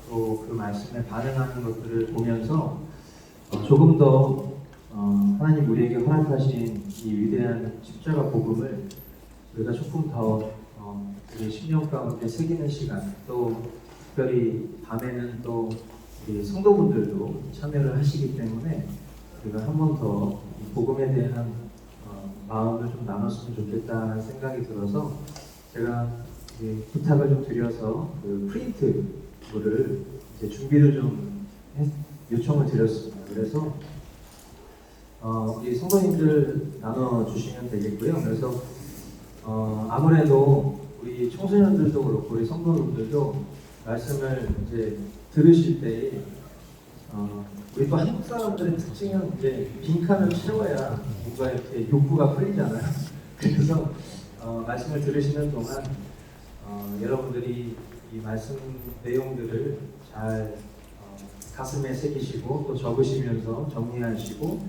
또 그 말씀에 반응하는 것들을 보면서 조금 더 하나님 우리에게 허락하신 이 위대한 십자가 복음을 우리가 조금 더 우리 심령 가운데 새기는 시간, 또 특별히 밤에는 또 우리 성도분들도 참여를 하시기 때문에 우리가 한 번 더 복음에 대한 마음을 좀 나눴으면 좋겠다는 생각이 들어서 제가 부탁을 좀 드려서 그 프린트를 이제 준비를 좀 요청을 드렸습니다. 그래서 우리 성도님들 나눠주시면 되겠고요. 그래서 아무래도 우리 청소년들도 그렇고 우리 성도님들도 말씀을 이제 들으실 때 우리 또 한국 사람들의 특징은 이제 빈칸을 채워야 뭔가 이렇게 욕구가 풀리잖아요. 그래서 말씀을 들으시는 동안 여러분들이 이 말씀 내용들을 잘 가슴에 새기시고 또 적으시면서 정리하시고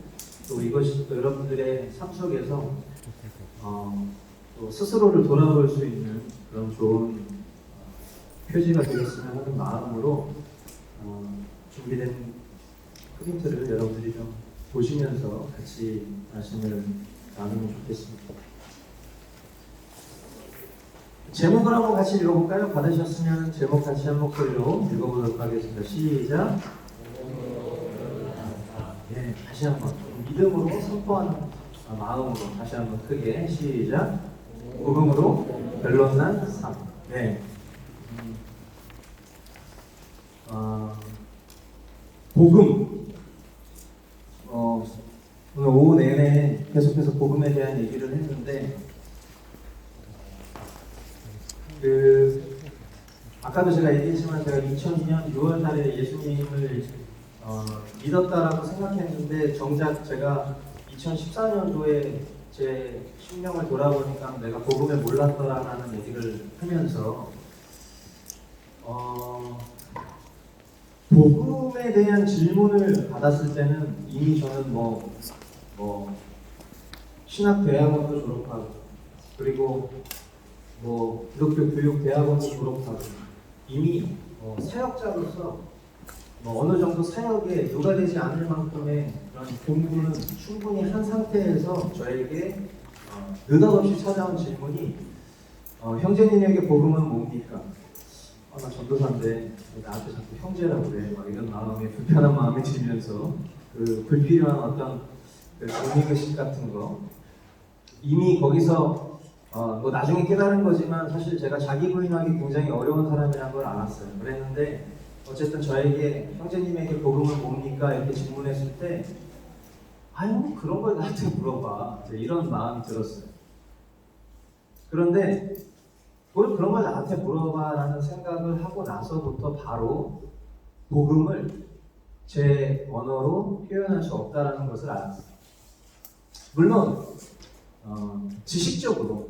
또 이것이 또 여러분들의 삶 속에서 또 스스로를 돌아볼 수 있는 그런 좋은 표지가 되었으면 하는 마음으로 준비된 프린트를 여러분들이 좀 보시면서 같이 말씀을 나누면 좋겠습니다. 제목을 한번 같이 읽어볼까요? 받으셨으면 제목 같이 한 목소리로 읽어보도록 하겠습니다. 시작. 네, 다시 한번 믿음으로 선포하는 마음으로 다시 한번 크게 시작. 복음으로 변론난 삶. 네. 복음. 오늘 오후 내내 계속해서 복음에 대한 얘기를 했는데 아까도 제가 얘기했지만 제가 2002년 6월 달에 예수님을 믿었다라고 생각했는데 정작 제가 2014년도에 제 심령을 돌아보니까 내가 복음을 몰랐더라라는 얘기를 하면서 복음에 대한 질문을 받았을 때는 이미 저는 신학대학원도 졸업하고 그리고 기독교 교육 대학원도 졸업하고 이미 사역자로서 어느 정도 사역에 누가되지 않을 만큼의 그런 공부는 충분히 한 상태에서 저에게 느닷없이 찾아온 질문이 형제님에게 복음은 뭡니까? 나 전도사인데 나한테 자꾸 형제라고 그래. 이런 마음에 불편한 마음이 들면서 그 불필요한 어떤 의미의식 같은 거 이미 거기서 나중에 깨달은 거지만 사실 제가 자기 부인하기 굉장히 어려운 사람이라는 걸 알았어요. 그랬는데 어쨌든 저에게 형제님에게 복음은 뭡니까? 이렇게 질문했을 때 아유 그런 걸 나한테 물어봐. 이런 마음이 들었어요. 그런데 뭘 그런 걸 나한테 물어봐라는 생각을 하고 나서부터 바로 복음을 제 언어로 표현할 수 없다라는 것을 알았어요. 물론 지식적으로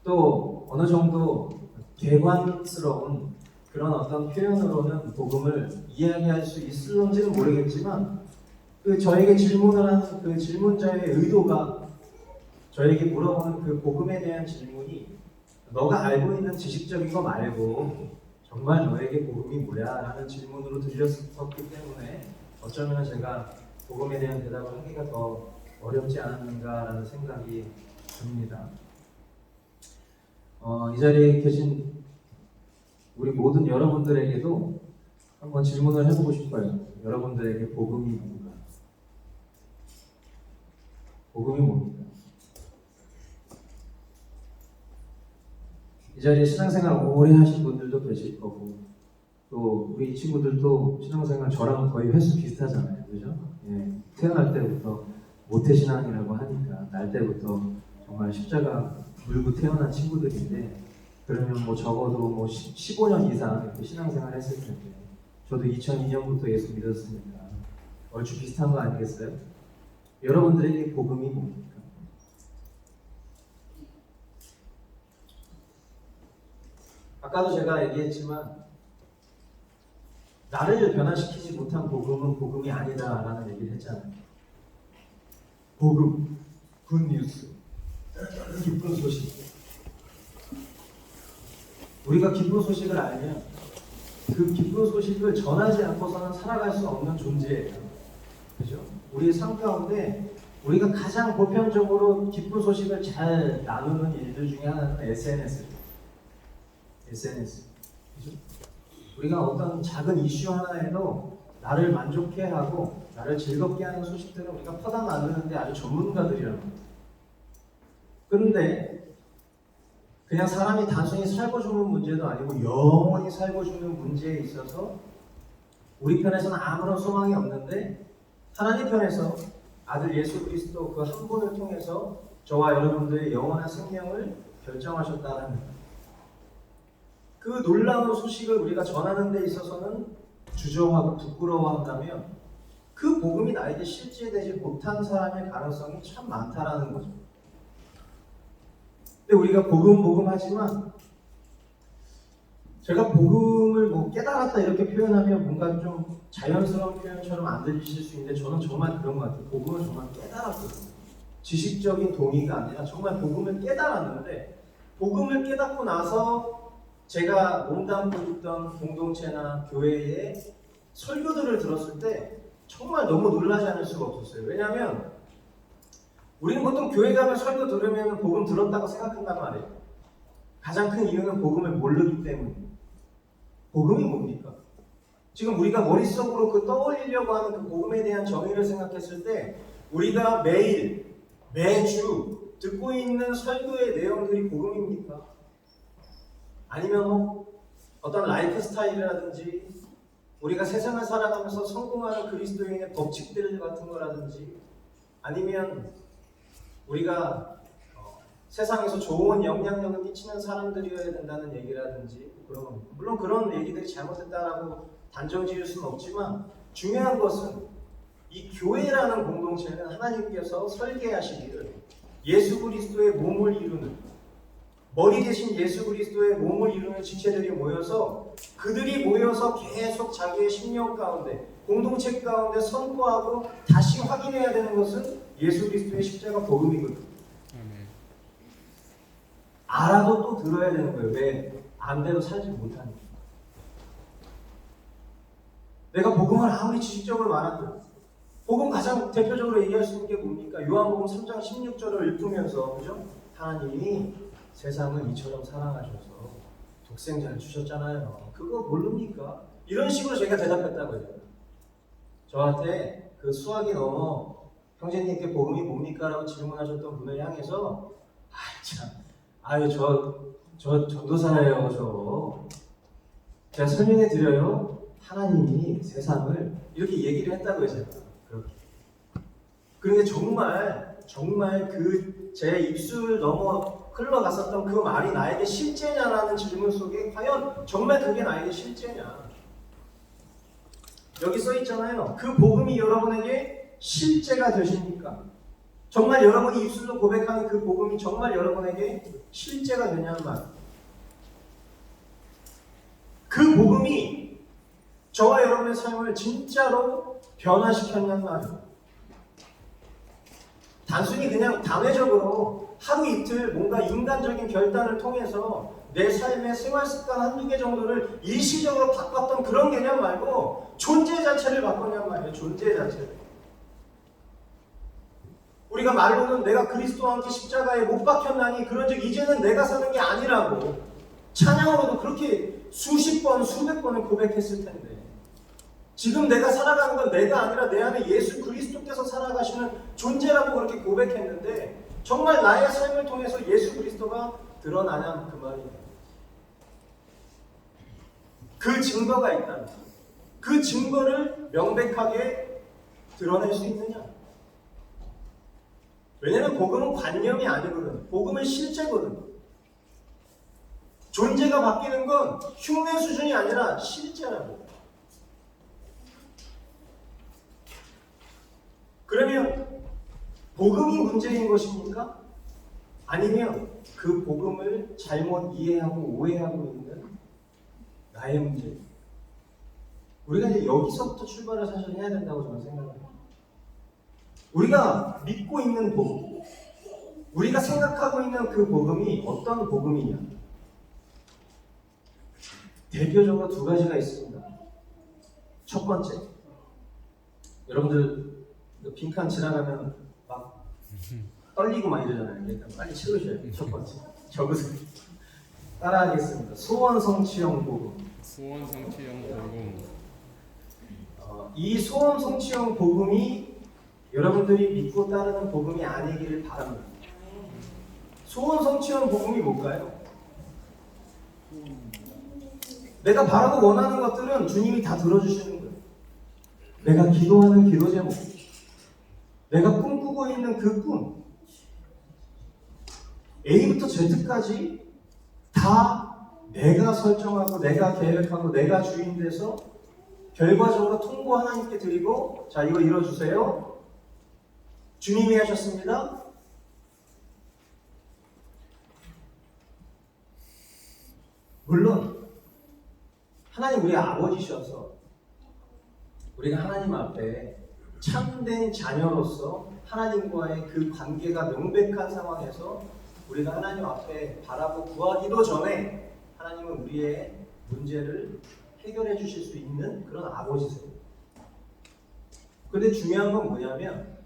또 어느 정도 개관스러운 그런 어떤 표현으로는 복음을 이야기할 수 있을런지는 모르겠지만 저에게 질문을 하는 그 질문자의 의도가 저에게 물어보는 그 복음에 대한 질문이 너가 알고 있는 지식적인 거 말고 정말 너에게 복음이 뭐야? 라는 질문으로 들렸었기 때문에 어쩌면 제가 복음에 대한 대답을 하기가 더 어렵지 않았는가라는 생각이 듭니다. 이 자리에 계신 우리 모든 여러분들에게도 한번 질문을 해보고 싶어요. 여러분들에게 복음이 뭔가? 복음이 뭡니까? 이 자리에 신앙생활 오래 하신 분들도 계실 거고 또 우리 친구들도 신앙생활 저랑 거의 횟수 비슷하잖아요. 그죠? 예, 태어날 때부터 모태신앙이라고 하니까 날 때부터 정말 십자가 물고 태어난 친구들인데 그러면 적어도 15년 이상 이렇게 신앙생활 했을 텐데 저도 2002년부터 예수 믿었으니까 얼추 비슷한 거 아니겠어요? 여러분들에게 복음이 뭡니까? 아까도 제가 얘기했지만 나를 변화시키지 못한 복음은 복음이 아니다라는 얘기를 했잖아요. 복음, 굿뉴스, 기쁜 소식. 우리가 기쁜 소식을 알면 그 기쁜 소식을 전하지 않고서는 살아갈 수 없는 존재예요. 그죠? 우리의 삶 가운데 우리가 가장 보편적으로 기쁜 소식을 잘 나누는 일들 중에 하나는 SNS죠. SNS. 그죠? 우리가 어떤 작은 이슈 하나에도 나를 만족해 하고 나를 즐겁게 하는 소식들은 우리가 퍼다 나누는데 아주 전문가들이라는 거예요. 그런데 그냥 사람이 단순히 살고 죽는 문제도 아니고 영원히 살고 죽는 문제에 있어서 우리 편에서는 아무런 소망이 없는데 하나님 편에서 아들 예수 그리스도 그 한 분을 통해서 저와 여러분들의 영원한 생명을 결정하셨다는 그 놀라운 소식을 우리가 전하는 데 있어서는 주저하고 부끄러워한다면 그 복음이 나에게 실제되지 못한 사람의 가능성이 참 많다라는 거죠. 근데 우리가 복음 하지만 제가 복음을 뭐 깨달았다 이렇게 표현하면 뭔가 좀 자연스러운 표현처럼 안 들리실 수 있는데 저는 정말 그런 것 같아요. 복음을 정말 깨달았거든요. 지식적인 동의가 아니라 정말 복음을 깨달았는데 복음을 깨닫고 나서 제가 몸담고 있던 공동체나 교회의 설교들을 들었을 때 정말 너무 놀라지 않을 수가 없었어요. 왜냐하면 우리는 보통 교회 가면 설교 들으면 복음 들었다고 생각한단 말이에요. 가장 큰 이유는 복음을 모르기 때문이에요. 복음이 뭡니까? 지금 우리가 머릿속으로 그 떠올리려고 하는 그 복음에 대한 정의를 생각했을 때 우리가 매일, 매주 듣고 있는 설교의 내용들이 복음입니까? 아니면 어떤 라이프 스타일이라든지 우리가 세상을 살아가면서 성공하는 그리스도인의 법칙들 같은 거라든지 아니면 우리가 세상에서 좋은 영향력을 끼치는 사람들이어야 된다는 얘기라든지 그런 겁니다. 물론 그런 얘기들이 잘못됐다라고 단정 지을 수는 없지만 중요한 것은 이 교회라는 공동체는 하나님께서 설계하시기를 예수 그리스도의 몸을 이루는 머리 대신 예수 그리스도의 몸을 이루는 지체들이 모여서 그들이 모여서 계속 자기의 심령 가운데 공동체 가운데 선포하고 다시 확인해야 되는 것은 예수 그리스도의 십자가 복음이거든요. 알아도 또 들어야 되는 거예요. 왜? 안 돼도 살지 못하니까. 내가 복음을 아무리 지식적으로 말한다. 복음 가장 대표적으로 얘기할 수 있는 게 뭡니까? 요한복음 3장 16절을 읽으면서 그죠? 하나님이 세상을 이처럼 사랑하셔서 독생자를 주셨잖아요. 그거 모릅니까? 이런 식으로 제가 대답했다고요. 저한테 그 수학이 넘어 형제님께 복음이 뭡니까? 라고 질문하셨던 분을 향해서 저 전도사예요. 제가 설명해 드려요. 하나님이 세상을 이렇게 얘기를 했다고요. 제가 그렇게. 그런데 정말 그 제 입술 넘어 흘러갔었던 그 말이 나에게 실제냐라는 질문 속에 과연 정말 그게 나에게 실제냐? 여기 써 있잖아요. 그 복음이 여러분에게 실제가 되십니까? 정말 여러분이 입술로 고백하는 그 복음이 정말 여러분에게 실제가 되냐는 말. 그 복음이 저와 여러분의 삶을 진짜로 변화시켰냐는 말이에요. 단순히 그냥 단회적으로 하루 이틀 뭔가 인간적인 결단을 통해서 내 삶의 생활 습관 한두 개 정도를 일시적으로 바꿨던 그런 개념 말고 존재 자체를 바꿨냔 말이에요. 존재 자체를. 우리가 말로는 내가 그리스도와 함께 십자가에 못 박혔나니 그런즉 이제는 내가 사는 게 아니라고 찬양으로도 그렇게 수십 번 수백 번을 고백했을 텐데 지금 내가 살아가는 건 내가 아니라 내 안에 예수 그리스도께서 살아가시는 존재라고 그렇게 고백했는데 정말 나의 삶을 통해서 예수 그리스도가 드러나냐 그 말이에요. 그 증거가 있다면 그 증거를 명백하게 드러낼 수 있느냐? 왜냐하면 복음은 관념이 아니거든. 복음은 실제거든. 존재가 바뀌는 건 흉내 수준이 아니라 실제라고. 그러면 복음이 문제인 것입니까? 아니면 그 복음을 잘못 이해하고 오해하고 있는 나의 문제. 우리가 이제 여기서부터 출발을 사실 해야 된다고 저는 생각합니다. 우리가 믿고 있는 복음, 우리가 생각하고 있는 그 복음이 어떤 복음이냐? 대표적으로 두 가지가 있습니다. 첫 번째, 여러분들 빈칸 지나가면 막 떨리고 막 이러잖아요. 일단 빨리 채우셔야 돼요. 첫 번째, 적으세요. 따라하겠습니다. 소원 성취형 복음. 소원 성취형 복음. 이 소원 성취형 복음이 여러분들이 믿고 따르는 복음이 아니기를 바랍니다. 소원 성취형 복음이 뭘까요? 내가 바라고 원하는 것들은 주님이 다 들어주시는 거예요. 내가 기도하는 기도 제목, 내가 꿈꾸고 있는 그 꿈, A부터 Z까지 다 내가 설정하고 내가 계획하고 내가 주인 돼서 결과적으로 통보 하나님께 드리고, 자, 이거 이뤄주세요. 주님이 하셨습니다. 물론 하나님 우리 아버지셔서 우리가 하나님 앞에 참된 자녀로서 하나님과의 그 관계가 명백한 상황에서 우리가 하나님 앞에 바라고 구하기도 전에 하나님은 우리의 문제를 해결해 주실 수 있는 그런 아버지세요. 그런데 중요한 건 뭐냐면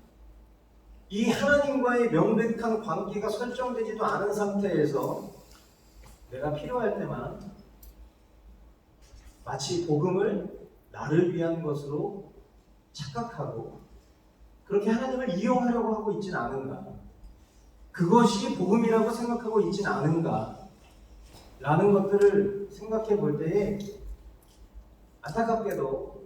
이 하나님과의 명백한 관계가 설정되지도 않은 상태에서 내가 필요할 때만 마치 복음을 나를 위한 것으로 착각하고 그렇게 하나님을 이용하려고 하고 있지는 않은가, 그것이 복음이라고 생각하고 있지는 않은가 라는 것들을 생각해 볼 때에 안타깝게도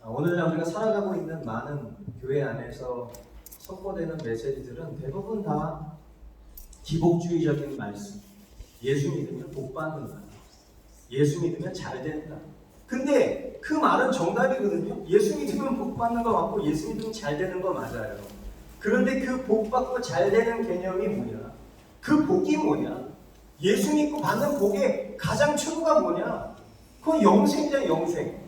오늘날 우리가 살아가고 있는 많은 교회 안에서 선포되는 메시지들은 대부분 다 기복주의적인 말씀, 예수 믿으면 복 받는다, 예수 믿으면 잘 된다. 근데 그 말은 정답이거든요. 예수 믿으면 복 받는 거 맞고 예수 믿으면 잘 되는 거 맞아요. 그런데 그 복 받고 잘 되는 개념이 뭐냐? 그 복이 뭐냐? 예수 믿고 받는 복의 가장 최고가 뭐냐? 그건 영생이잖아요. 영생.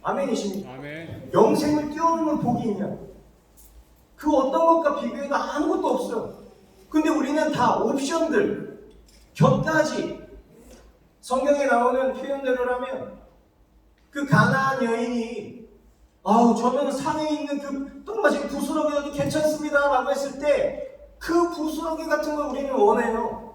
아멘이십니까? 아멘. 영생을 뛰어넘는 복이 있냐? 그 어떤 것과 비교해도 아무것도 없어요. 근데 우리는 다 옵션들, 곁가지, 성경에 나오는 표현대로라면 그 가나안 여인이 아우 저는 산에 있는 그 똥마신 부스러기라도 괜찮습니다 라고 했을 때 그 부스러기 같은 걸 우리는 원해요.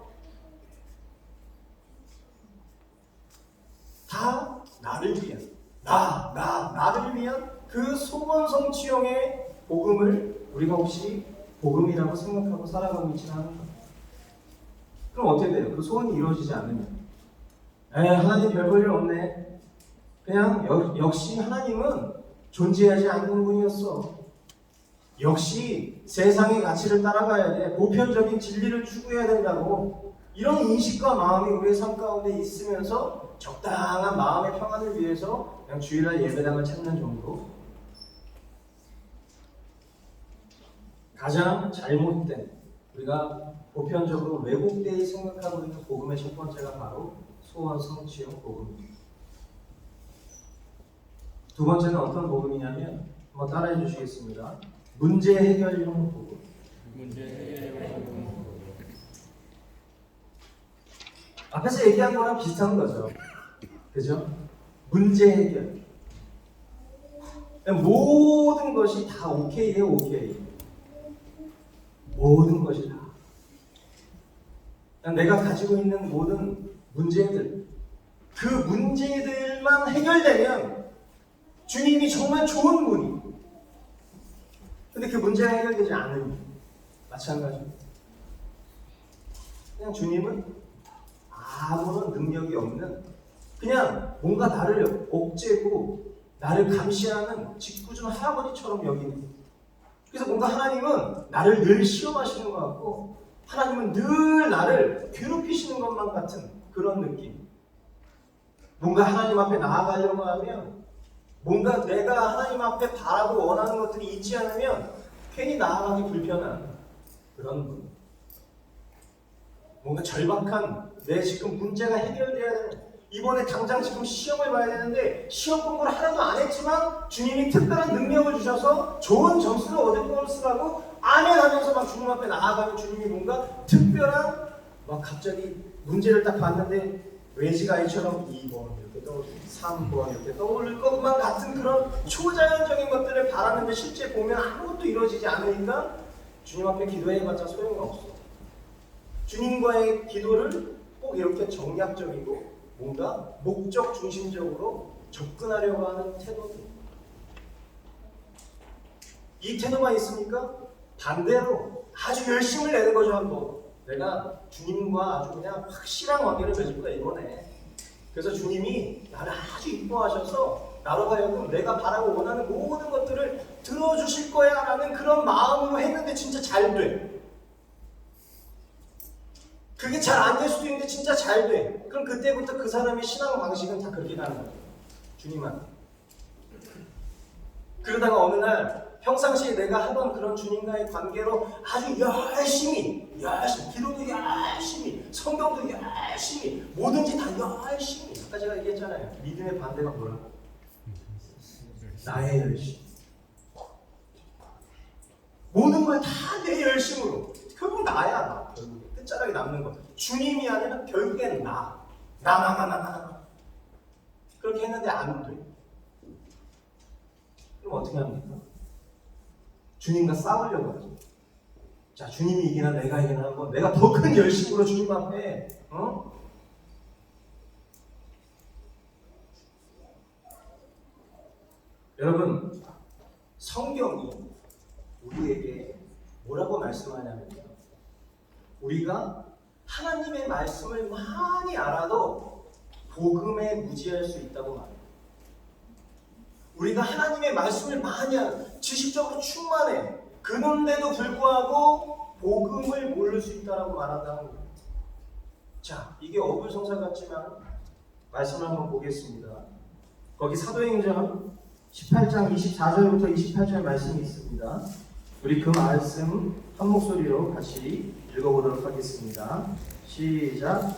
다 나를 위한, 나를 위한 그 소원 성취형의 복음을 우리가 혹시 복음이라고 생각하고 살아가고 있지는 않은가? 그럼 어떻게 돼요? 그 소원이 이루어지지 않으면 하나님 별볼 일 없네. 그냥 역시 하나님은 존재하지 않는 분이었어. 역시 세상의 가치를 따라가야 돼. 보편적인 진리를 추구해야 된다고. 이런 인식과 마음이 우리의 삶 가운데 있으면서 적당한 마음의 평안을 위해서 그냥 주일날 예배당을 찾는 정도. 가장 잘못된, 우리가 보편적으로 왜곡되이 생각하고 있는 복음의 첫 번째가 바로 소원 성취형 복음입니다. 두 번째는 어떤 복음이냐면 한번 따라해 주시겠습니다. 문제 해결용 복음. 문제 해결용 복음. 앞에서 얘기한 거랑 비슷한 거죠. 그죠? 문제 해결. 모든 것이 다 오케이예요, 오케이. 모든 것이 다. 내가 가지고 있는 모든 문제들, 그 문제들만 해결되면 주님이 정말 좋은 분이. 근데 그 문제가 해결되지 않으니 마찬가지입니다. 그냥 주님은 아무런 능력이 없는, 그냥 뭔가 나를 억제고 나를 감시하는 짓궂은 할아버지처럼 여기는. 그래서 뭔가 하나님은 나를 늘 시험하시는 것 같고 하나님은 늘 나를 괴롭히시는 것만 같은 그런 느낌. 뭔가 하나님 앞에 나아가려고 하면, 뭔가 내가 하나님 앞에 바라고 원하는 것들이 있지 않으면 괜히 나아가기 불편한 그런 분. 뭔가 절박한, 내 지금 문제가 해결돼야 되는, 이번에 당장 지금 시험을 봐야 되는데 시험 공부를 하나도 안 했지만 주님이 특별한 능력을 주셔서 좋은 점수를 얻을 것이라고 아멘 하면서 막 주님 앞에 나아가면 주님이 뭔가 특별한, 막 갑자기 문제를 딱 봤는데 외지가이처럼 2번 이렇게 3번 이렇게 떠오를 것만 같은 그런 초자연적인 것들을 바라는데 실제 보면 아무것도 이루어지지 않으니까 주님 앞에 기도해봤자 소용이 없어. 주님과의 기도를 꼭 이렇게 정략적이고 뭔가 목적 중심적으로 접근하려고 하는 태도들. 이 태도만 있으니까 반대로 아주 열심을 내는 거죠. 한번 내가 주님과 아주 그냥 확실한 관계를 맺을 거야 이번에. 그래서 주님이 나를 아주 이뻐하셔서 나로 하여금 내가 바라고 원하는 모든 것들을 들어주실 거야 라는 그런 마음으로 했는데 진짜 잘 돼. 그게 잘 안 될 수도 있는데 진짜 잘 돼. 그럼 그때부터 그 사람의 신앙 방식은 다 그렇게 가는 거야. 주님한테. 그러다가 어느 날 평상시에 내가 하던 그런 주님과의 관계로 아주 열심히 기도도 열심히, 성경도 열심히, 뭐든지 다 열심히. 아까 제가 얘기했잖아요. 믿음의 반대가 뭐라고? 나의 열심. 모든 걸 다 내 열심으로. 결국 나야 나. 결국에 끝자락에 남는 거. 주님이 아니라 결국엔 나. 그렇게 했는데 안 돼. 그럼 어떻게 합니까? 주님과 싸우려고 하죠. 자, 주님이 이기나 내가 이기나 한번 내가 더 큰 열심으로 주님 앞에 여러분, 성경이 우리에게 뭐라고 말씀하냐면요. 우리가 하나님의 말씀을 많이 알아도 복음에 무지할 수 있다고 말해요. 우리가 하나님의 말씀을 많이 알아, 지식적으로 충만해. 그런데도 불구하고 복음을 모를 수 있다고 말한다는 거예요. 자, 이게 어불성설 같지만 말씀을 한번 보겠습니다. 거기 사도행전 18장 24절부터 28절 말씀이 있습니다. 우리 그 말씀 한 목소리로 같이 읽어보도록 하겠습니다. 시작.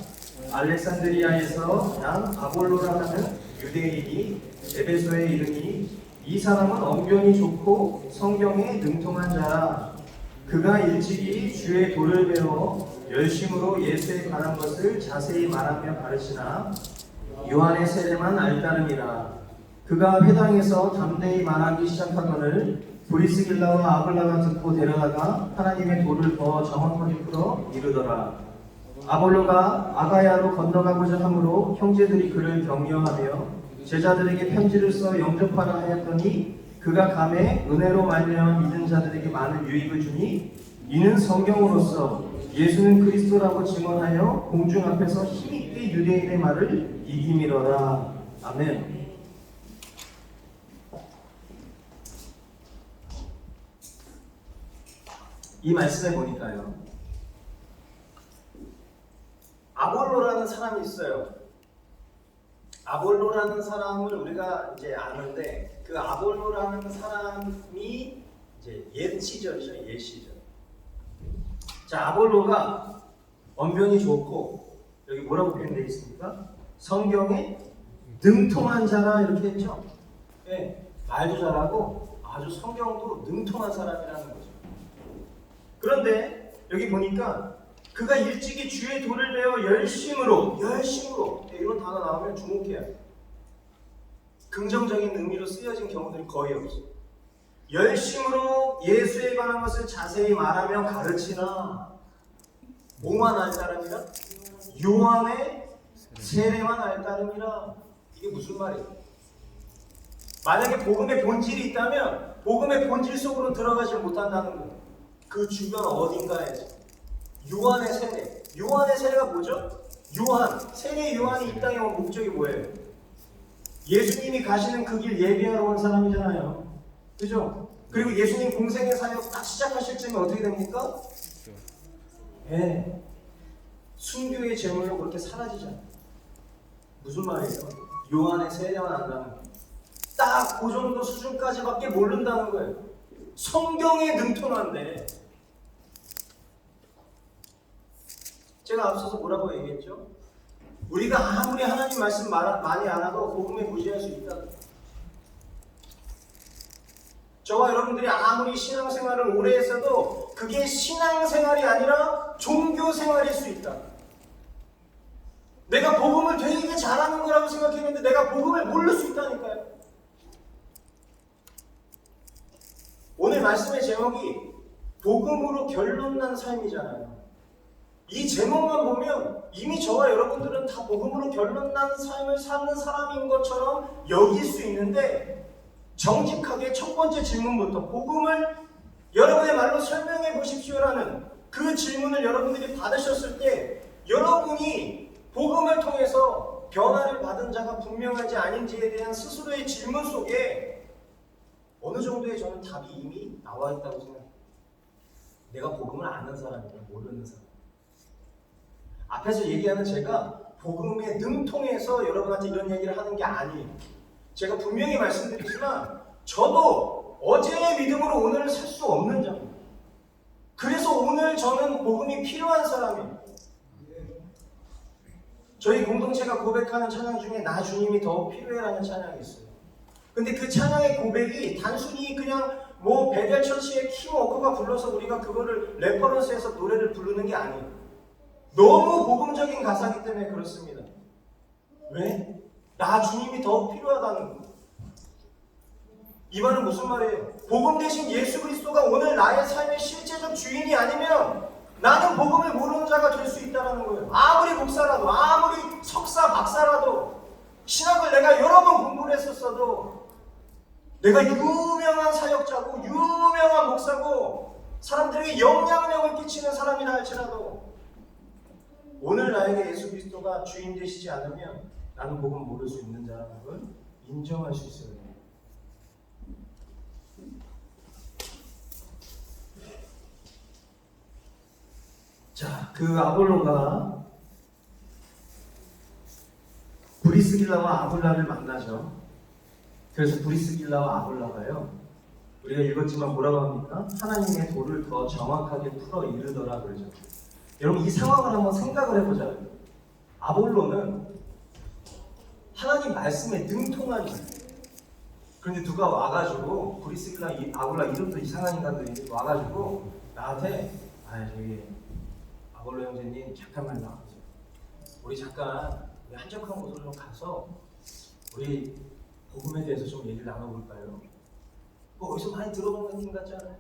알렉산드리아에서 난 아볼로라 하는 유대인이 에베소에 이르니 이 사람은 언변이 좋고 성경에 능통한 자라. 그가 일찍이 주의 도를 배워 열심으로 예수에 관한 것을 자세히 말하며 가르치나 요한의 세례만 알따름이라. 그가 회당에서 담대히 말하기 시작하거늘 브리스길라와 아글라가 듣고 데려다가 하나님의 도를 더 정확하게 풀어 이르더라. 아볼로가 아가야로 건너가고자 하므로 형제들이 그를 격려하며 제자들에게 편지를 써 영접하라 하였더니 그가 감에 은혜로 말미암아 믿은 자들에게 많은 유익을 주니 이는 성경으로서 예수는 그리스도라고 증언하여 공중 앞에서 힘있게 유대인의 말을 이기미러라. 아멘. 이 말씀에 보니까요, 아볼로라는 사람이 있어요. 아볼로라는 사람을 우리가 이제 아는데 그 아볼로라는 사람이 이제 옛 시절이죠, 옛 시절. 자, 아볼로가 언변이 좋고 여기 뭐라고 표현되어 있습니까? 성경에 능통한 자라 이렇게 했죠. 네, 말도 잘하고 아주 성경도 능통한 사람이라는 거죠. 그런데 여기 보니까 그가 일찍이 주의 도를 배워 열심으로 이런 단어 나오면 주목해야 돼. 긍정적인 의미로 쓰여진 경우들이 거의 없어. 열심으로 예수에 관한 것을 자세히 말하며 가르치나 뭐만 알 따름이라? 요한의 세례만 알 따름이라. 이게 무슨 말이에요? 만약에 복음의 본질이 있다면 복음의 본질 속으로 들어가지 못한다는 거예요. 그 주변 어딘가에서 요한의 세례. 요한의 세례가 뭐죠? 세례 요한이 이 땅에 온 목적이 뭐예요? 예수님이 가시는 그 길 예비하러 온 사람이잖아요. 그죠? 그리고 예수님 공생의 사역 딱 시작하실 쯤에 어떻게 됩니까? 네. 순교의 제물로 그렇게 사라지잖아요. 무슨 말이에요? 요한의 세례만 안다는 거예요. 딱 그 정도 수준까지밖에 모른다는 거예요. 성경에 능통한데. 제가 앞서서 뭐라고 얘기했죠? 우리가 아무리 하나님 말씀 많이 알아도 복음에 무지할 수 있다. 저와 여러분들이 아무리 신앙생활을 오래 했어도 그게 신앙생활이 아니라 종교생활일 수 있다. 내가 복음을 되게 잘하는 거라고 생각했는데 내가 복음을 모를 수 있다니까요. 오늘 말씀의 제목이 복음으로 결론난 삶이잖아요. 이 제목만 보면 이미 저와 여러분들은 다 복음으로 결론난 삶을 사는 사람인 것처럼 여길 수 있는데, 정직하게 첫 번째 질문부터 복음을 여러분의 말로 설명해 보십시오라는 그 질문을 여러분들이 받으셨을 때, 여러분이 복음을 통해서 변화를 받은 자가 분명한지 아닌지에 대한 스스로의 질문 속에 어느 정도의 저는 답이 이미 나와 있다고 생각해요. 내가 복음을 아는 사람이냐 모르는 사람. 앞에서 얘기하는 제가 복음에 능통해서 여러분한테 이런 얘기를 하는 게 아니에요. 제가 분명히 말씀드리지만 저도 어제의 믿음으로 오늘을 살 수 없는 자입니다. 그래서 오늘 저는 복음이 필요한 사람이에요. 저희 공동체가 고백하는 찬양 중에 나 주님이 더욱 필요해라는 찬양이 있어요. 근데 그 찬양의 고백이 단순히 그냥 뭐 베델처치의 키워커가 불러서 우리가 그거를 레퍼런스해서 노래를 부르는 게 아니에요. 너무 복음적인 가사이기 때문에 그렇습니다. 왜? 나 주님이 더욱 필요하다는 거예요. 이 말은 무슨 말이에요? 복음 대신 예수 그리스도가 오늘 나의 삶의 실제적 주인이 아니면 나는 복음을 모르는 자가 될 수 있다는 거예요. 아무리 목사라도, 아무리 석사, 박사라도, 신학을 내가 여러 번 공부를 했었어도, 내가 유명한 사역자고 유명한 목사고 사람들에게 영향력을 끼치는 사람이라 할지라도 오늘 나에게 예수 그리스도가 주인 되시지 않으면 나는 복음 모를 수 있는 자라는 걸 인정할 수 있어야 돼요. 자, 그 아볼로가 브리스길라와 아굴라를 만나죠. 그래서 브리스길라와 아굴라가요, 우리가 읽었지만 뭐라고 합니까? 하나님의 도를 더 정확하게 풀어 이르더라 그러죠. 여러분 이 상황을 한번 생각을 해보자고요. 아볼로는 하나님 말씀에 능통한 자예요. 그런데 누가 와가지고 브리스길라, 아굴라 이름도 이상한 인간들이 와가지고 나한테 저기 아볼로 형제님 잠깐만 나와보세요. 우리 잠깐 우리 한적한 곳으로 좀 가서 우리 복음에 대해서 좀 얘기를 나눠볼까요? 뭐 어디서 많이 들어본 느낌 같지 않아요?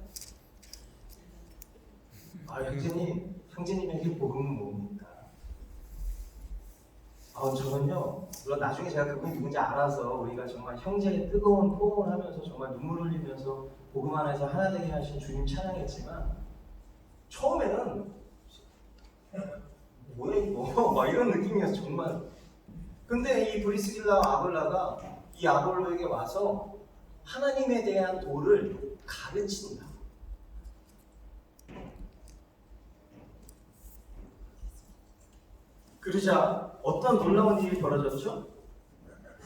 형제님에게 복음은 뭡니까? 저는요, 물론 나중에 제가 그분이 누군지 알아서 우리가 정말 형제의 뜨거운 포옹을 하면서 정말 눈물 흘리면서 복음 안에서 하나 되게 하신 주님 찬양했지만, 처음에는 뭐야 이거 막 이런 느낌이었어 정말. 근데 이 브리스길라 아볼라가 이 아볼로에게 와서 하나님에 대한 도를 가르친다. 그러자 어떤 놀라운 일이 벌어졌죠?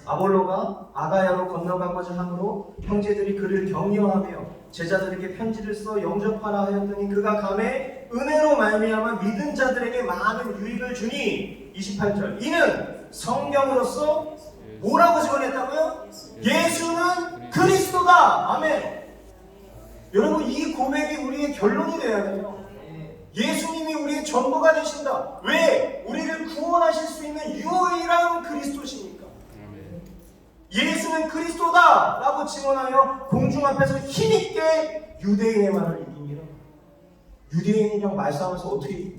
아볼로가 아가야로 건너가고자 하므로 형제들이 그를 격려하며 제자들에게 편지를 써 영접하라 하였더니 그가 감에 은혜로 말미암아 믿은 자들에게 많은 유익을 주니 28절 이는 성경으로서 뭐라고 증언했다고요? 예수는 그리스도다. 아멘. 여러분 이 고백이 우리의 결론이 되어야 돼요. 예수님이 우리의 전부가 되신다. 왜? 우리를 구원하실 수 있는 유일한 그리스도시니까. 예수는 그리스도다 라고 증언하여 공중 앞에서 힘있게 유대인의 말을 이깁니다. 유대인이랑 말싸움에서 어떻게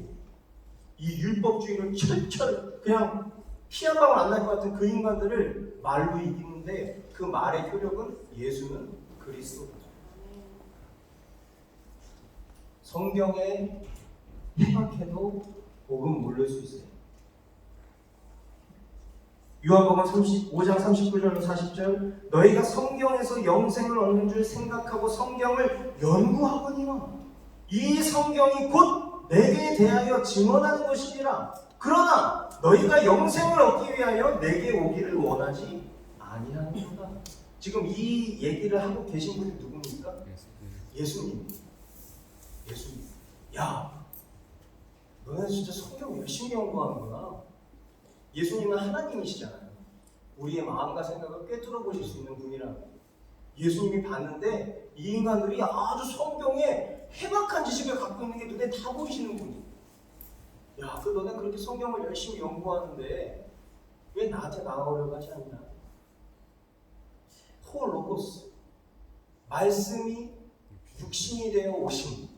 이 율법주의를 철철 그냥 피 한 방울 안 날 것 같은 그 인간들을 말로 이기는데 그 말의 효력은 예수는 그리스도다. 성경에 해박해도 복음 모를 수 있어요. 요한복음 5장 39절 40절 너희가 성경에서 영생을 얻는 줄 생각하고 성경을 연구하거니와 이 성경이 곧 내게 대하여 증언하는 것이니라. 그러나 너희가 영생을 얻기 위하여 내게 오기를 원하지 아니하는구나. 지금 이 얘기를 하고 계신 분이 누굽니까? 예수님. 예수님. 야, 너네 진짜 성경 열심히 연구하는구나. 예수님은 하나님이시잖아요. 우리의 마음과 생각을 꿰뚫어 보실 수 있는 분이라. 예수님이 봤는데 이 인간들이 아주 성경에 해박한 지식을 갖고 있는 게 눈에 다 보이시는 분이에요. 야, 그 너네 그렇게 성경을 열심히 연구하는데 왜 나한테 나오려고 하지 않냐? 호로고스, 말씀이 육신이 되어 오신,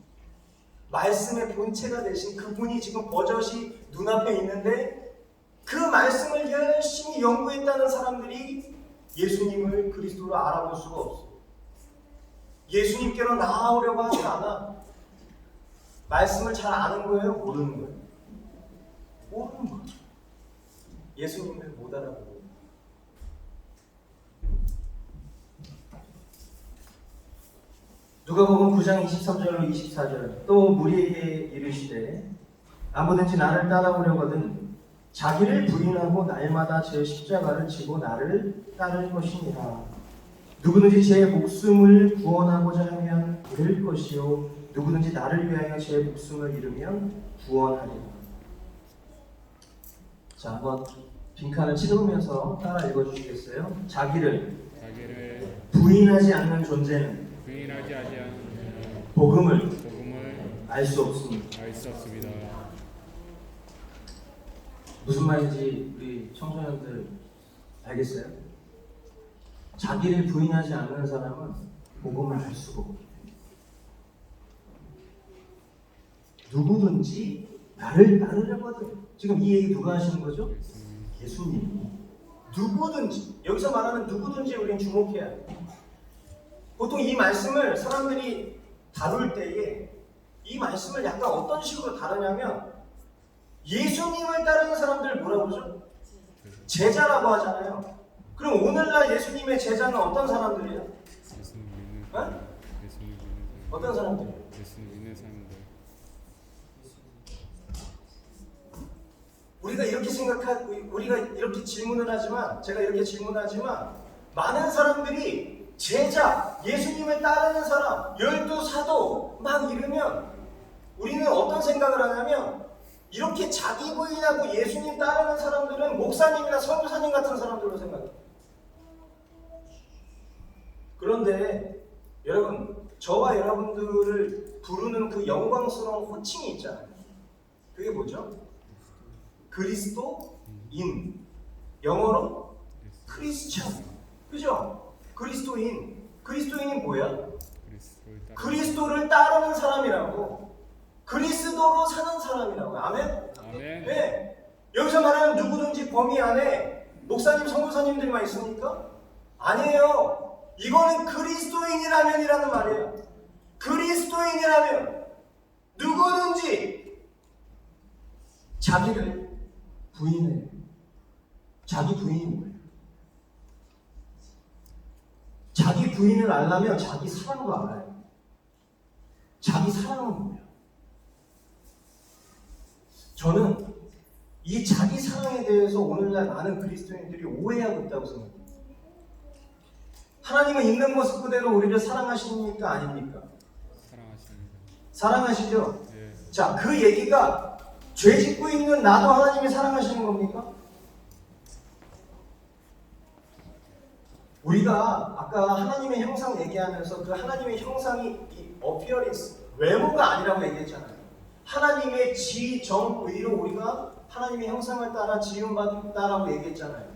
말씀의 본체가 되신 그분이 지금 버젓이 눈앞에 있는데 그 말씀을 열심히 연구했다는 사람들이 예수님을 그리스도로 알아볼 수가 없어. 예수님께로 나아오려고 하지 않아. 말씀을 잘 아는 거예요? 모르는 거예요? 모르는 거예요. 예수님을 못 알아보고. 누가복음 9장 23절로 24절. 또 무리에게 이르시되 아무든지 나를 따라오려거든 자기를 부인하고 날마다 제 십자가를 지고 나를 따를 것이니라. 누구든지 제 목숨을 구원하고자 하면 잃을 것이요 누구든지 나를 위하여 제 목숨을 잃으면 구원하리라. 자, 한번 빈칸을 찍으면서 따라 읽어주시겠어요? 자기를 부인하지 않는 존재는 부인하지 않는 복음을 복음을 알 수 없습니다. 알 수 없습니다. 무슨 말인지 우리 청소년들 알겠어요? 자기를 부인하지 않는 사람은 복음을 알 수가 없어요. 누구든지 나를 따르려거든. 지금 이 얘기 누가 하시는 거죠? 예수님. 누구든지, 여기서 말하는 누구든지 우리는 주목해야 해요. 보통 이 말씀을 사람들이 다룰 때에 이 말씀을 약간 어떤 식으로 다루냐면 예수님을 따르는 사람들 뭐라고 그러죠? 제자라고 하잖아요. 그럼 오늘날 예수님의 제자는 어떤 사람들이에요? 예수님 믿는 어? 예수님 믿는 사람. 어떤 사람들이에요? 예수님 믿는 사람들. 우리가 이렇게 생각하고 우리가 이렇게 질문을 하지만 제가 이렇게 질문하지만 많은 사람들이 제자, 예수님을 따르는 사람, 12사도 막 이러면 우리는 어떤 생각을 하냐면 이렇게 자기 부인하고 예수님 따르는 사람들은 목사님이나 선교사님 같은 사람들로 생각해요. 그런데 여러분, 저와 여러분들을 부르는 그 영광스러운 호칭이 있잖아요. 그게 뭐죠? 그리스도인. 영어로 크리스천. 그죠? 그리스도인. 그리스도인이 뭐야? 그리스도를 따르는 사람이라고. 그리스도로 사는 사람이라고. 아멘? 아멘. 네. 여기서 말하는 누구든지 범위 안에 목사님, 선교사님들만 있습니까? 아니에요. 이거는 그리스도인이라면이라는 말이에요. 그리스도인이라면 누구든지 자기를 부인해요. 자기 부인이 뭐예요? 자기 부인을 알려면 자기 사랑도 알아요. 자기 사랑은 뭐예요? 저는 이 자기 사랑에 대해서 오늘날 많은 그리스도인들이 오해하고 있다고 생각해요. 하나님은 있는 모습 그대로 우리를 사랑하십니까? 아닙니까? 사랑하십니다. 사랑하시죠? 예. 자, 그 얘기가 죄 짓고 있는 나도 하나님이 사랑하시는 겁니까? 우리가 아까 하나님의 형상 얘기하면서 그 하나님의 형상이 이 appearance, 외모가 아니라고 얘기했잖아요. 하나님의 지, 정, 의로 우리가 하나님의 형상을 따라 지음받았다라고 얘기했잖아요.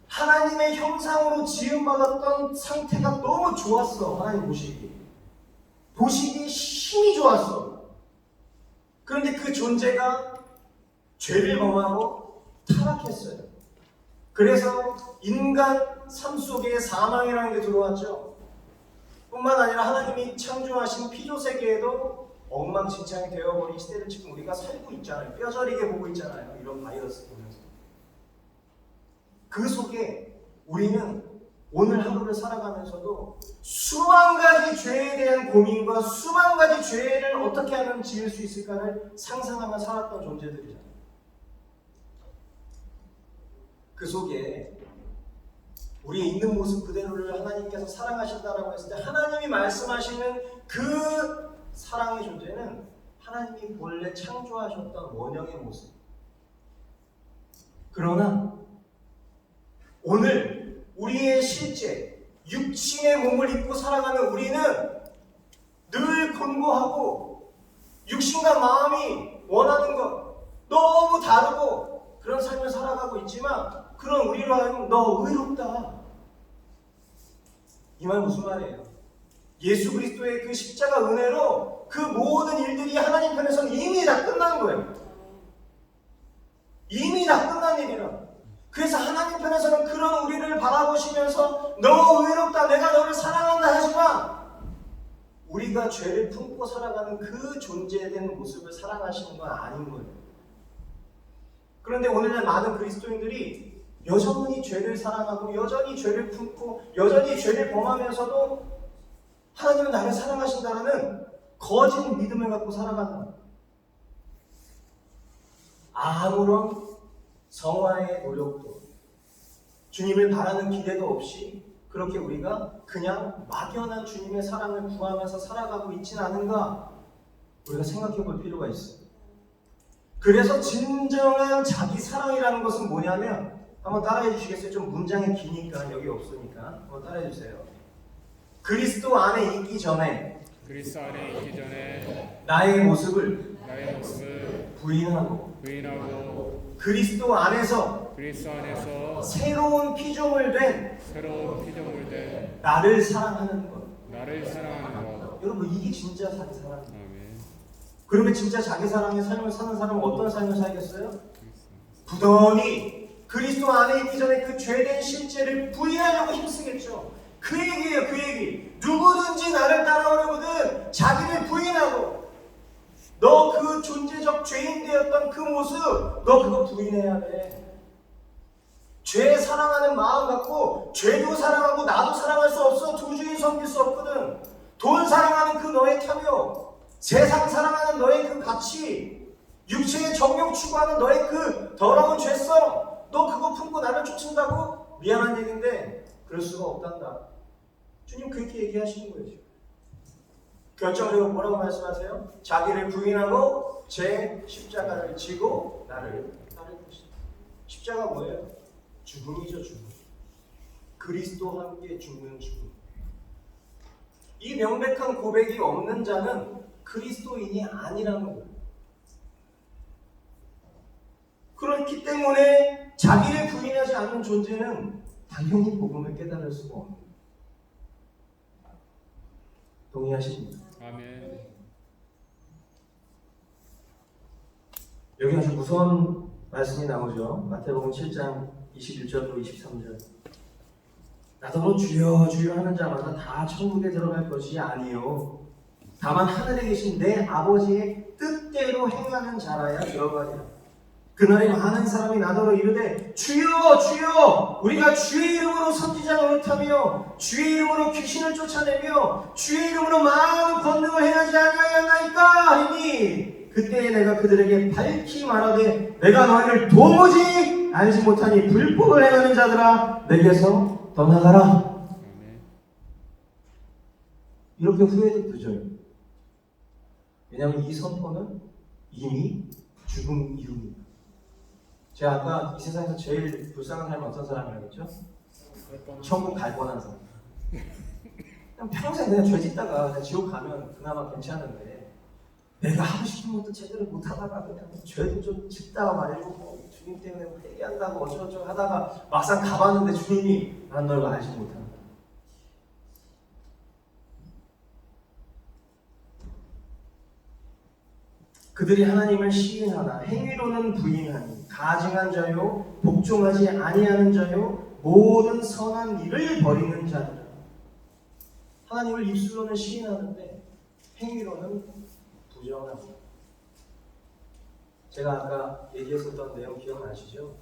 하나님의 형상으로 지음받았던 상태가 너무 좋았어. 하나님 보시기에 힘이 좋았어. 그런데 그 존재가 죄를 범하고 타락했어요. 그래서 인간 삶 속에 사망이라는 게 들어왔죠. 뿐만 아니라 하나님이 창조하신 피조세계에도 엉망진창이 되어버린 시대를 지금 우리가 살고 있잖아요. 뼈저리게 보고 있잖아요. 이런 바이러스 보면서. 그 속에 우리는 오늘 하루를 살아가면서도 수만 가지 죄에 대한 고민과 수만 가지 죄를 어떻게 하면 지을 수 있을까를 상상하며 살았던 존재들이잖아요. 그 속에 우리의 있는 모습 그대로를 하나님께서 사랑하신다라고 했을 때 하나님이 말씀하시는 그 사랑의 존재는 하나님이 본래 창조하셨던 원형의 모습. 그러나 오늘 우리의 실제 육신의 몸을 입고 살아가는 우리는 늘 권고하고 육신과 마음이 원하는 것 너무 다르고 그런 삶을 살아가고 있지만 그런 우리로 하여금 너 의롭다. 이 말 무슨 말이에요? 예수 그리스도의 그 십자가 은혜로 그 모든 일들이 하나님 편에서는 이미 다 끝난 거예요. 이미 다 끝난 일이라. 그래서 하나님 편에서는 그런 우리를 바라보시면서 너 의롭다, 내가 너를 사랑한다 하지만 우리가 죄를 품고 살아가는 그 존재된 모습을 사랑하시는 건 아닌 거예요. 그런데 오늘날 많은 그리스도인들이 여전히 죄를 사랑하고 여전히 죄를 품고 여전히 죄를 범하면서도 하나님은 나를 사랑하신다는 거짓 믿음을 갖고 살아간다. 아무런 성화의 노력도 주님을 바라는 기대도 없이 그렇게 우리가 그냥 막연한 주님의 사랑을 구하면서 살아가고 있지는 않은가 우리가 생각해 볼 필요가 있어요. 그래서 진정한 자기 사랑이라는 것은 뭐냐면 한번 따라해 주시겠어요? 좀 문장이 기니까 여기 없으니까 한번 따라해 주세요. 그리스도 안에 있기 전에 그리스도 안에 있기 전에 나의 모습을 나의 모습을 부인하고 부인하고 그리스도 안에서 그리스도 안에서 새로운 피조물 된 새로운 피조물 된 나를 사랑하는 것. 나를 사랑하는 것. 여러분 이게 진짜 자기 사랑이에요. 아멘. 그러면 진짜 자기 사랑의 삶을 사는 사람은 어떤 삶을 살겠어요? 그리스도. 부단히 그리스도 안에 있기 전에 그 죄된 실제를 부인하려고 힘쓰겠죠. 그 얘기예요, 그 얘기. 누구든지 나를 따라오려거든 자기를 부인하고 너 그 존재적 죄인 되었던 그 모습 너 그거 부인해야 돼. 죄 사랑하는 마음 갖고 죄도 사랑하고 나도 사랑할 수 없어. 두 주인 섬길 수 없거든. 돈 사랑하는 그 너의 탐욕, 세상 사랑하는 너의 그 가치, 육체의 정욕 추구하는 너의 그 더러운 죄성, 너 그거 품고 나를 쫓는다고? 미안한 얘기인데 그럴 수가 없단다. 주님 그렇게 얘기하시는 거예요. 결정적으로 뭐라고 말씀하세요? 자기를 부인하고 제 십자가를 지고 나를 따를 것이다. 십자가 뭐예요? 죽음이죠, 죽음. 그리스도와 함께 죽는 죽음. 이 명백한 고백이 없는 자는 그리스도인이 아니라는 거예요. 그렇기 때문에 자기를 부인하지 않는 존재는 당연히 복음을 깨달을 수가 없는 거예요. 동의하십니까? 아멘. 여기 아주 무서운 말씀이 나오죠. 마태복음 7장 21절로 23절. 나더러 주여 주여 하는 자마다 다 천국에 들어갈 것이 아니요 다만 하늘에 계신 내 아버지의 뜻대로 행하는 자라야 들어가리라. 그날에 많은 사람이 나더러 이르되 주여 주여 우리가 주의 이름으로 선지자 노릇하며 주의 이름으로 귀신을 쫓아내며 주의 이름으로 많은 권능을 행하지 아니하였나이까 하리니 그때에 내가 그들에게 밝히 말하되 내가 너희를 도무지 알지 못하니 불법을 행하는 자들아 내게서 떠나가라. 아멘. 이렇게 후회도 늦어요. 왜냐하면 이 선포는 이미 죽음 이후입니다. 제가 아까 이 세상에서 제일 불쌍한 사람은 어떤 사람이라고 했죠? 천국 갈 뻔한 사람. 그냥 평생 그냥 죄 짓다가 그냥 지옥 가면 그나마 괜찮은데 내가 하고 싶은 것도 제대로 못하다가 그냥 죄도 좀 짓다가 말이고 뭐 주님 때문에 뭐 회개한다고 어쩌고저쩌고 하다가 막상 가봤는데 주님이 난 널 알지 못한다. 그들이 하나님을 시인하나 행위로는 부인하니 가증한 자요 복종하지 아니하는 자요 모든 선한 일을 버리는 자니라. 하나님을 입술로는 시인하는데 행위로는 부정하고. 제가 아까 얘기했었던 내용 기억나시죠?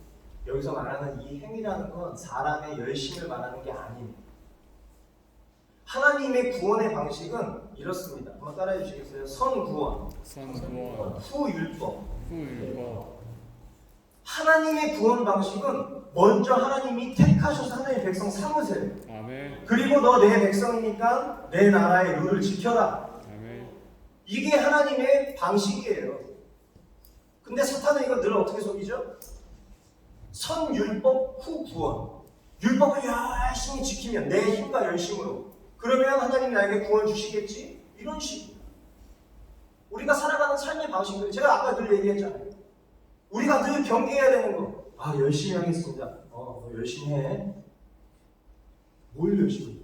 여기서 말하는 이 행위라는 건 사람의 열심을 말하는 게 아닙니다. 하나님의 구원의 방식은 이렇습니다. 한번 따라해 주시겠어요? 선구원, 선구원, 후율법. 후율법. 하나님의 구원 방식은 먼저 하나님이 택하셔서 하나님의 백성 삼으세요. 아멘. 그리고 너 내 백성이니까 내 나라의 룰을 지켜라. 아멘. 이게 하나님의 방식이에요. 근데 사탄은 이거 늘 어떻게 속이죠? 선율법 후 구원. 율법을 열심히 지키면 내 힘과 열심으로 그러면 하나님 나에게 구원 주시겠지? 이런 식이에요. 우리가 살아가는 삶의 방식들, 제가 아까 늘 얘기했잖아요. 우리가 늘 경계해야 되는 거. 아, 열심히 하겠습니다. 너 열심히 해. 뭘 열심히 해?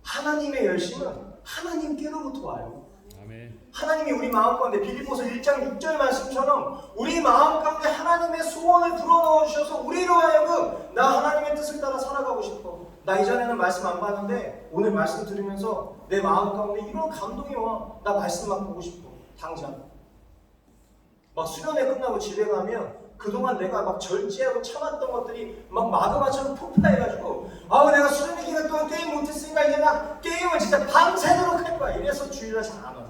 하나님의 열심은 하나님께로부터 와요. 아멘. 하나님이 우리 마음 가운데 빌립보서 1장 6절 말씀처럼 우리 마음 가운데 하나님의 소원을 불어넣어 주셔서 우리로 하여금 나 하나님의 뜻을 따라 살아가고 싶어. 나 이전에는 말씀 안 봤는데 오늘 말씀 들으면서 내 마음 가운데 이런 감동이 와. 나 말씀만 보고 싶어. 당장. 막 수련회 끝나고 집에 가면 그동안 내가 막 절제하고 참았던 것들이 막 마그마처럼 폭파해가지고 내가 수련회 기간 동안 게임 못했으니까 이제 나 게임을 진짜 밤새도록 할 거야. 이래서 주일날 잘 안 와.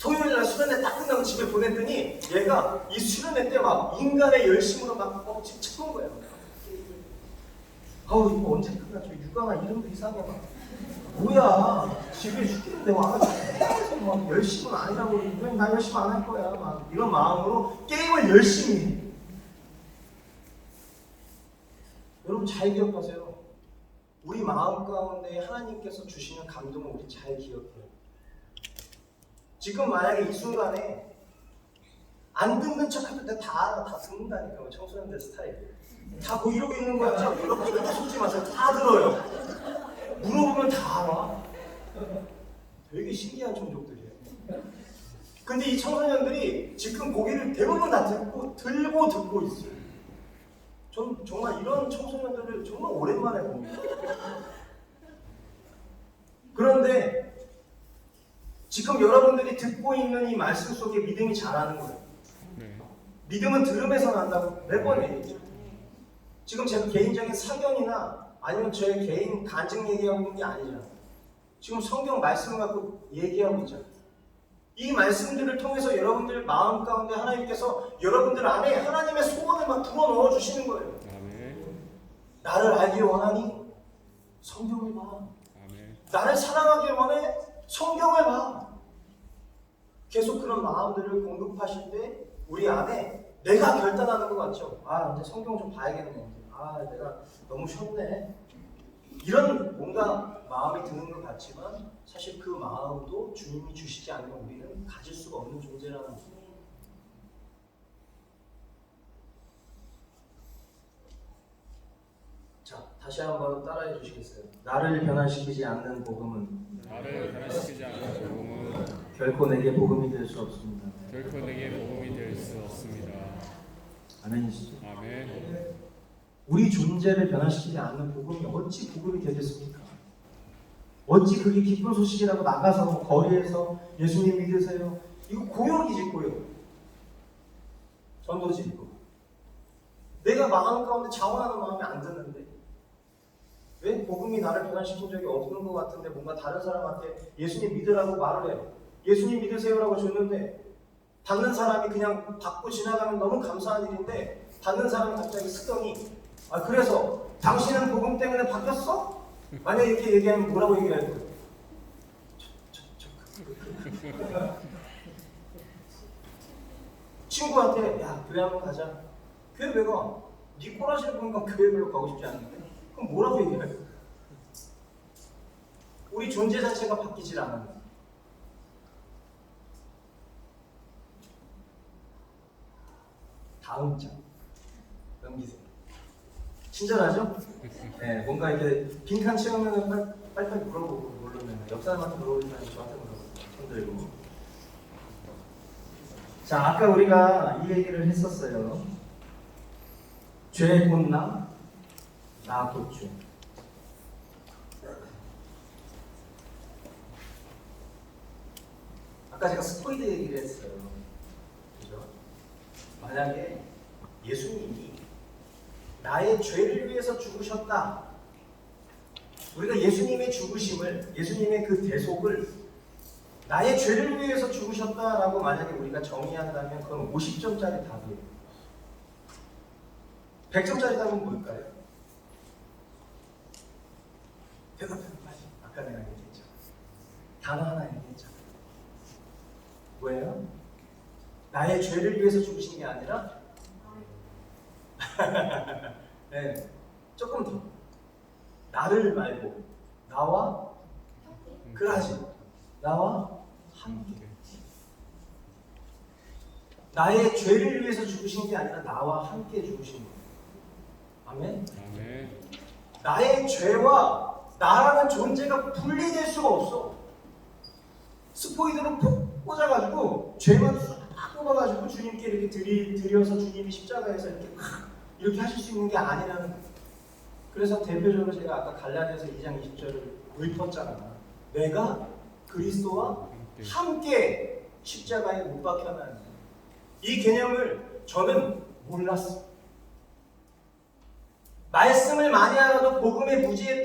토요일날 수련회 딱 끝나고 집에 보냈더니 얘가 이 수련회 때 막 인간의 열심으로 막 집착한 거야. 이거 언제 끝나죠? 육아가 이름도 이상해 막. 뭐야, 집에 죽겠는데 와가지고 계속 막 열심은 아니라고 그러면 나 열심 안 할 거야. 막 이런 마음으로 게임을 열심히 해. 여러분 잘 기억하세요. 우리 마음 가운데 하나님께서 주시는 감동을 우리 잘 기억해요. 지금 만약에 이 순간에 안 듣는 척해도 다 듣는다니까. 청소년들 스타일. 다 뭐 이러고 있는 거야. 여러분들 속지 마세요. 다 들어요. 물어보면 다 알아. 되게 신기한 종족들이에요. 근데 이 청소년들이 지금 고개를 대부분 다 들고 듣고 있어요. 전 정말 이런 청소년들을 정말 오랜만에 봅니다. 그런데 지금 여러분들이 듣고 있는 이 말씀 속에 믿음이 자라는 거예요. 네. 믿음은 들음에서 난다고 매번 얘기했죠. 지금 제가 개인적인 사견이나 아니면 제 개인 간증 얘기하고 있는 게 아니잖아요. 지금 성경 말씀을 갖고 얘기하고 있잖아요. 이 말씀들을 통해서 여러분들 마음 가운데 하나님께서 여러분들 안에 하나님의 소원을 막 불어넣어 주시는 거예요. 아멘. 나를 알길 원하니 성경을 봐. 아멘. 나를 사랑하길 원해 성경을 봐. 계속 그런 마음들을 공급하실 때 우리 안에 내가 결단하는 것 같죠. 이제 성경 좀 봐야겠네. 내가 너무 쉬웠네. 이런 뭔가 마음이 드는 것 같지만 사실 그 마음도 주님이 주시지 않으면 우리는 가질 수가 없는 존재라는 거예요. 자, 다시 한번 따라해 주시겠어요? 나를 변화시키지 않는 복음은 나를 변화시키지 않는 복음은 결코 내게 복음이 될 수 없습니다. 결코 내게 복음이 될 수 없습니다. 아멘이시죠? 아멘. 우리 존재를 변화시키지 않는 복음이 어찌 복음이 되겠습니까? 어찌 그게 기쁜 소식이라고 나가서 거리에서 예수님 믿으세요. 이거 고역이지 고역. 전도지고 내가 마음 가운데 자원하는 마음이 안 드는데 왜 복음이 나를 변화시킨 적이 없는 것 같은데 뭔가 다른 사람한테 예수님 믿으라고 말을 해요. 예수님 믿으세요라고 줬는데 받는 사람이 그냥 받고 지나가면 너무 감사한 일인데 받는 사람이 갑자기 쓰더니 그래서 당신은 복음 때문에 바뀌었어? 만약 이렇게 얘기하면 뭐라고 얘기할 거예요? 친구한테 야 교회 한번 가자. 교회 왜 가? 네 꼬라지를 보니까 교회 별로 가고 싶지 않은데 그럼 뭐라고 얘기할 거예요? 우리 존재 자체가 바뀌질 않아요. 다음 장 넘기세요. 친절하죠? 네, 뭔가 이렇게 빈칸 채우면 빨리빨리 물어보고 모르면 옆 사람한테 물어보면 저한테 물어보고 손 들고. 자, 아까 우리가 이 얘기를 했었어요. 죄 곧 나 곧 죄. 아까 제가 스포이드 얘기를 했어요. 그죠? 만약에 예수님이 나의 죄를 위해서 죽으셨다. 우리가 예수님의 죽으심을, 예수님의 그 대속을 나의 죄를 위해서 죽으셨다라고 만약에 우리가 정의한다면 그건 50점짜리 답이에요. 100점짜리 답은 뭘까요? 대답해서 빨리. 아까 내가 얘기했죠. 단어 하나 얘기했잖아. 뭐예요? 나의 죄를 위해서 죽으신 게 아니라 네, 조금 더 나를 말고 나와 그하지 나와 함께. 함께. 나의 죄를 위해서 죽으신 게 아니라 나와 함께 죽으신 거예요. 아멘. 아멘. 나의 죄와 나라는 존재가 분리될 수가 없어. 스포이드로 푹 꽂아가지고 죄만 싹 뽑아가지고 주님께 이렇게 드려서 주님이 십자가에서 이렇게 하실 수 있는 게 아니라는 거예요. 그래서 대표적으로 제가 아까 갈라디아서 2장 20절을 읊었잖아. 내가 그리스도와 함께 십자가에 못 박혀나는 이 개념을 저는 몰랐어. 말씀을 많이 알아도 복음에 무지했던